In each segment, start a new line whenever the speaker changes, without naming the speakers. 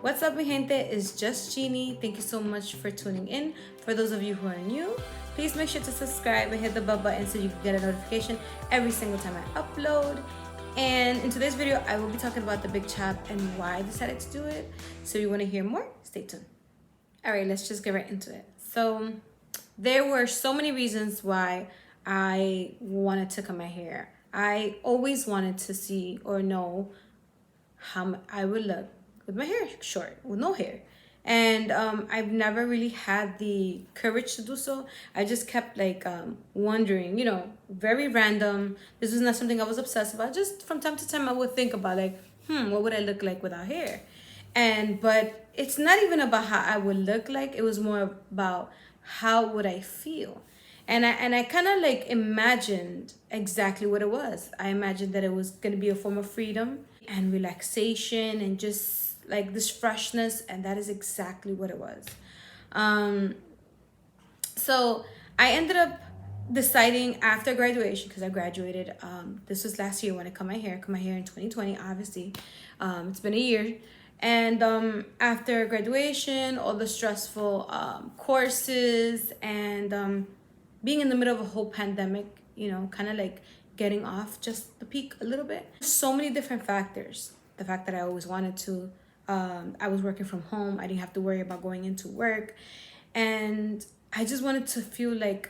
What's up, mi gente? It's just Jiny. Thank you so much for tuning in. For those of you who are new, please make sure to subscribe and hit the bell button so you can get a notification every single time I upload. And in today's video, I will be talking about the big chop and why I decided to do it. So if you want to hear more, stay tuned. All right, let's just get right into it. So there were so many reasons why I wanted to cut my hair. I always wanted to see or know how I would look with my hair short, with no hair. And I've never really had the courage to do so. I just kept wondering, very random. This was not something I was obsessed about. Just from time to time, I would think about what would I look like without hair? But it's not even about how I would look like. It was more about how would I feel. And I kind of imagined exactly what it was. I imagined that it was going to be a form of freedom and relaxation and just like this freshness, and that is exactly what it was. So I ended up deciding after graduation, because I graduated, this was last year when I cut my hair in 2020, obviously. It's been a year. And after graduation, all the stressful courses and being in the middle of a whole pandemic, kind of getting off just the peak a little bit. So many different factors. The fact that I always wanted to, I was working from home. I didn't have to worry about going into work. And I just wanted to feel like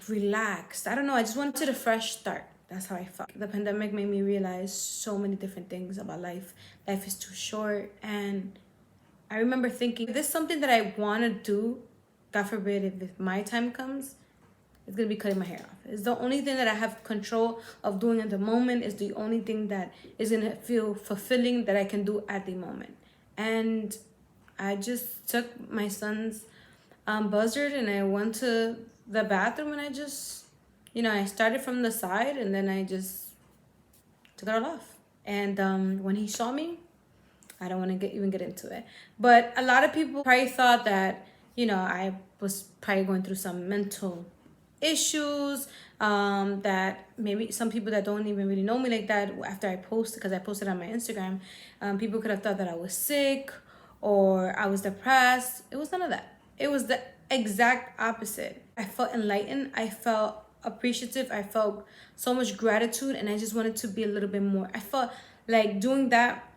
relaxed. I don't know. I just wanted a fresh start. That's how I felt. The pandemic made me realize so many different things about life. Life is too short. And I remember thinking, if this is something that I want to do, God forbid, if my time comes, it's going to be cutting my hair off. It's the only thing that I have control of doing at the moment. It's the only thing that is going to feel fulfilling that I can do at the moment. And I just took my son's buzzard and I went to the bathroom and I just, I started from the side and then I just took it all off. And when he saw me, I don't want to even get into it. But a lot of people probably thought that, I was probably going through some mental issues, that maybe some people that don't even really know me like that, after I posted, because I posted on my Instagram, people could have thought that I was sick or I was depressed. It was none of that. It was the exact opposite. I felt enlightened. I felt appreciative. I felt so much gratitude, and I just wanted to be a little bit more. I felt like doing that,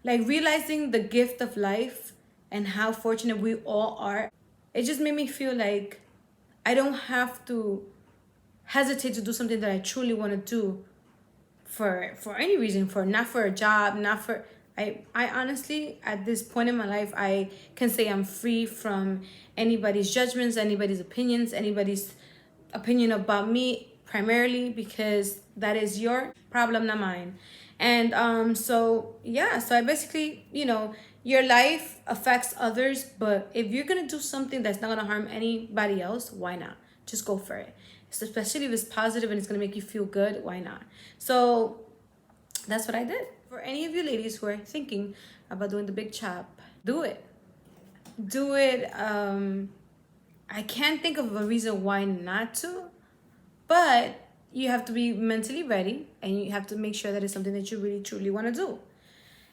like realizing the gift of life and how fortunate we all are. It just made me feel like I don't have to hesitate to do something that I truly want to do for any reason, not for a job, not for I honestly, at this point in my life, I can say I'm free from anybody's judgments, anybody's opinions, anybody's opinion about me, primarily because that is your problem, not mine. And so I basically, your life affects others, but if you're gonna do something that's not gonna harm anybody else, why not? Just go for it. Especially if it's positive and it's gonna make you feel good, why not? So that's what I did. For any of you ladies who are thinking about doing the big chop, do it. Do it. I can't think of a reason why not to, but you have to be mentally ready and you have to make sure that it's something that you really truly want to do.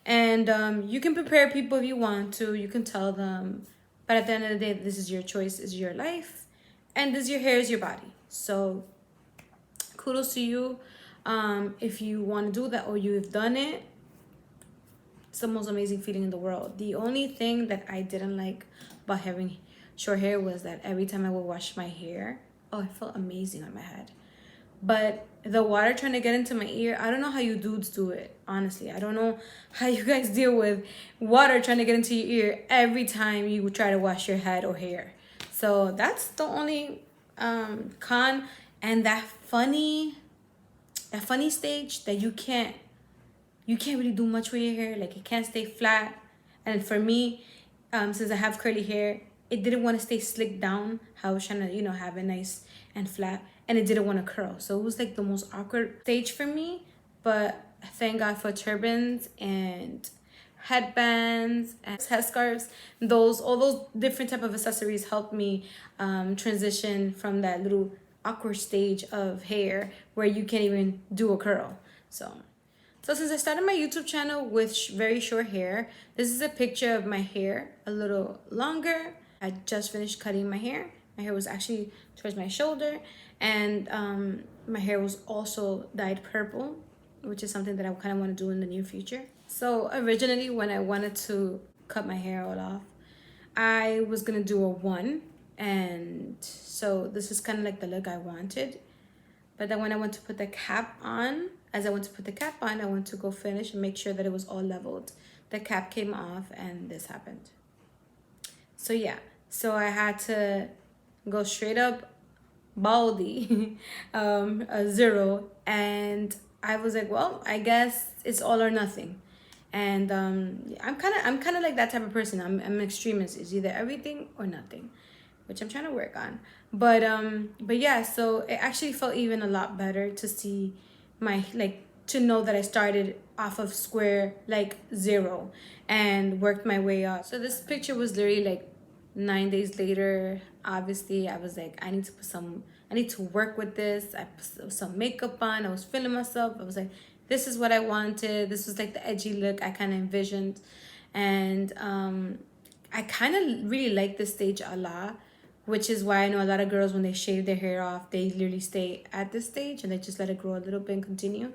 And you can prepare people if you want to. You can tell them, but at the end of the day, this is your choice, is your life, and this your hair is your body. So kudos to you. If you want to do that or you've done it, it's the most amazing feeling in the world. The only thing that I didn't like about having short hair was that every time I would wash my hair, it felt amazing on my head. But the water trying to get into my ear, I don't know how you dudes do it, honestly. I don't know how you guys deal with water trying to get into your ear every time you try to wash your head or hair. So that's the only con. And that funny stage that you can't really do much with your hair. Like, it can't stay flat. And for me, since I have curly hair, it didn't want to stay slicked down how I was trying to, have it nice and flat, and it didn't want to curl. So it was like the most awkward stage for me. But thank God for turbans and headbands and headscarves. All those different type of accessories helped me transition from that little awkward stage of hair where you can't even do a curl. So So since I started my YouTube channel with very short hair, this is a picture of my hair a little longer. I just finished cutting my hair. My hair was actually towards my shoulder, and my hair was also dyed purple, which is something that I kind of want to do in the near future. So originally when I wanted to cut my hair all off, I was gonna do a one, and so this is kind of like the look I wanted. But then when I went to put the cap on, as I went to put the cap on, I went to go finish and make sure that it was all leveled. The cap came off and this happened. So yeah, so I had to go straight up baldy, a zero. And I was like, well, I guess it's all or nothing. And I'm kind of like that type of person. I'm an extremist. It's either everything or nothing, which I'm trying to work on. But yeah, so it actually felt even a lot better to see my, like, to know that I started off of square, like, zero, and worked my way up. So this picture was literally like 9 days later. Obviously I was like, I need to work with this. I put some makeup on. I was feeling myself. I was like, this is what I wanted. This was like the edgy look I kind of envisioned. And I kind of really like this stage a lot, which is why I know a lot of girls, when they shave their hair off, they literally stay at this stage and they just let it grow a little bit and continue.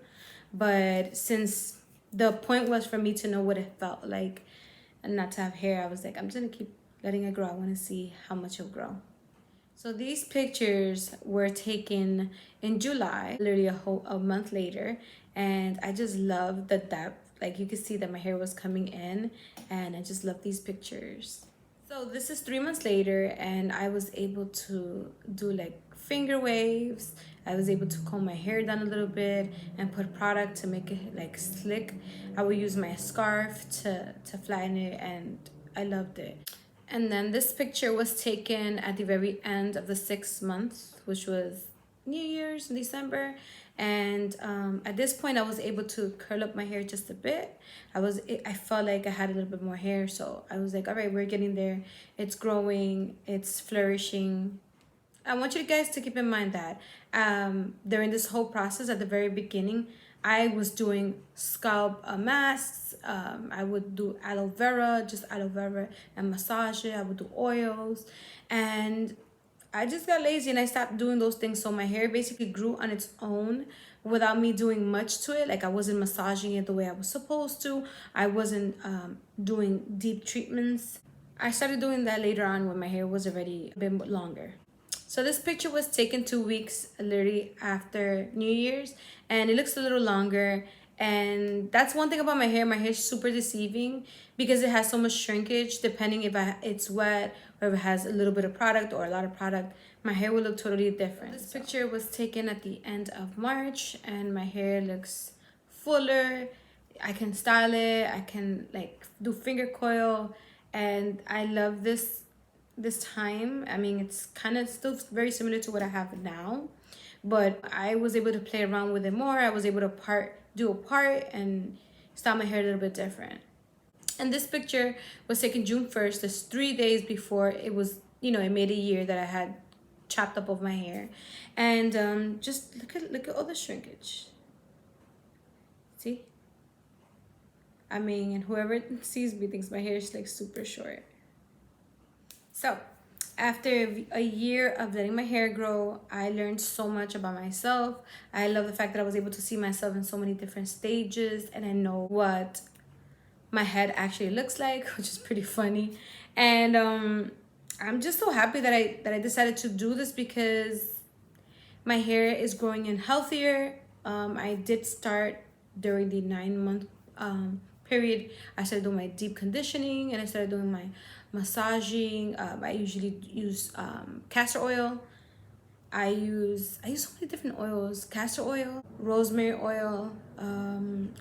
But since the point was for me to know what it felt like and not to have hair, I was like, I'm just gonna keep letting it grow. I want to see how much it'll grow. So these pictures were taken in July, literally a month later, and I just love the depth. Like, you can see that my hair was coming in, and I just love these pictures. So this is 3 months later, and I was able to do like finger waves. I was able to comb my hair down a little bit and put product to make it like slick. I would use my scarf to flatten it, and I loved it. And then this picture was taken at the very end of the 6 months, which was New Year's in December. And at this point I was able to curl up my hair just a bit. I felt like I had a little bit more hair, so I was like, all right, we're getting there. It's growing, it's flourishing. I want you guys to keep in mind that during this whole process, at the very beginning, I was doing scalp masks. I would do aloe vera, just aloe vera, and massage it. I would do oils, and I just got lazy and I stopped doing those things. So my hair basically grew on its own without me doing much to it. Like, I wasn't massaging it the way I was supposed to. I wasn't doing deep treatments. I started doing that later on when my hair was already a bit longer. So this picture was taken 2 weeks literally after New Year's, and it looks a little longer. And that's one thing about my hair. My hair is super deceiving because it has so much shrinkage. Depending if it's wet or if it has a little bit of product or a lot of product, my hair will look totally different. This picture was taken at the end of March, and my hair looks fuller. I can style it. I can like do finger coil, and I love this time. I mean, it's kind of still very similar to what I have now, but I was able to play around with it more. I was able to do a part and style my hair a little bit different. And this picture was taken June 1st. That's 3 days before it was, it made a year that I had chopped up of my hair. And just look at all the shrinkage. See? I mean, and whoever sees me thinks my hair is like super short. So after a year of letting my hair grow, I learned so much about myself. I love the fact that I was able to see myself in so many different stages, and I know what my head actually looks like, which is pretty funny. And I'm just so happy that I decided to do this because my hair is growing in healthier. I did start during the 9-month period. I started doing my deep conditioning, and I started doing my massaging. I usually use castor oil. I use so many different oils: castor oil, rosemary oil,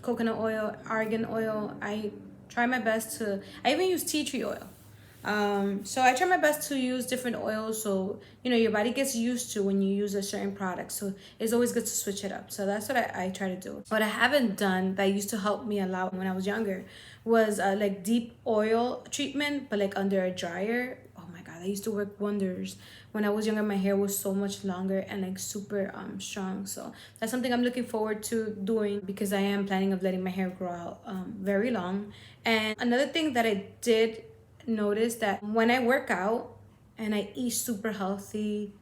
coconut oil, argan oil. I try my best to. I even use tea tree oil. So I try my best to use different oils, so your body gets used to when you use a certain product. So it's always good to switch it up. So that's what I try to do. What I haven't done that used to help me a lot when I was younger was like deep oil treatment, but like under a dryer. Oh my god, that used to work wonders. When I was younger, my hair was so much longer and like super strong. So that's something I'm looking forward to doing, because I am planning of letting my hair grow out very long. And another thing that I did notice, that when I work out and I eat super healthy,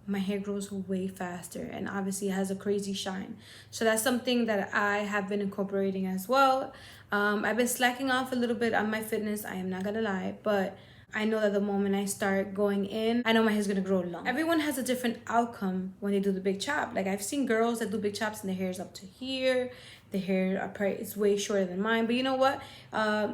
my hair grows way faster, and obviously it has a crazy shine. So that's something that I have been incorporating as well. I've been slacking off a little bit on my fitness, I am not gonna lie, but I know that the moment I start going in, I know my hair's gonna grow long. Everyone has a different outcome when they do the big chop. Like, I've seen girls that do big chops and their hair is up to here, the hair is way shorter than mine. But you know what?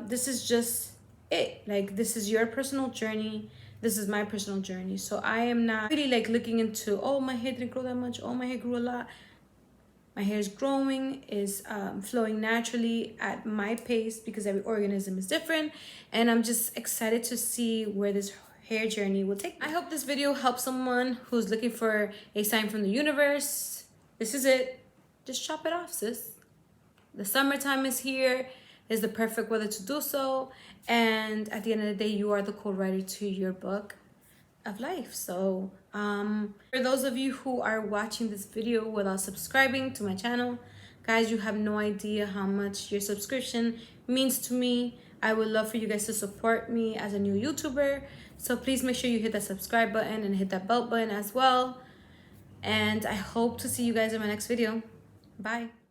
This is just it. Like, this is your personal journey. This is my personal journey. So I am not really like looking into, oh, my hair didn't grow that much, oh, my hair grew a lot. My hair is growing, is flowing naturally at my pace, because every organism is different. And I'm just excited to see where this hair journey will take me. I hope this video helps someone who's looking for a sign from the universe. This is it. Just chop it off, sis. The summertime is here. Is the perfect weather to do so. And at the end of the day, you are the co-writer to your book of life. So for those of you who are watching this video without subscribing to my channel, guys, you have no idea how much your subscription means to me. I would love for you guys to support me as a new YouTuber. So please make sure you hit that subscribe button and hit that bell button as well. And I hope to see you guys in my next video. Bye.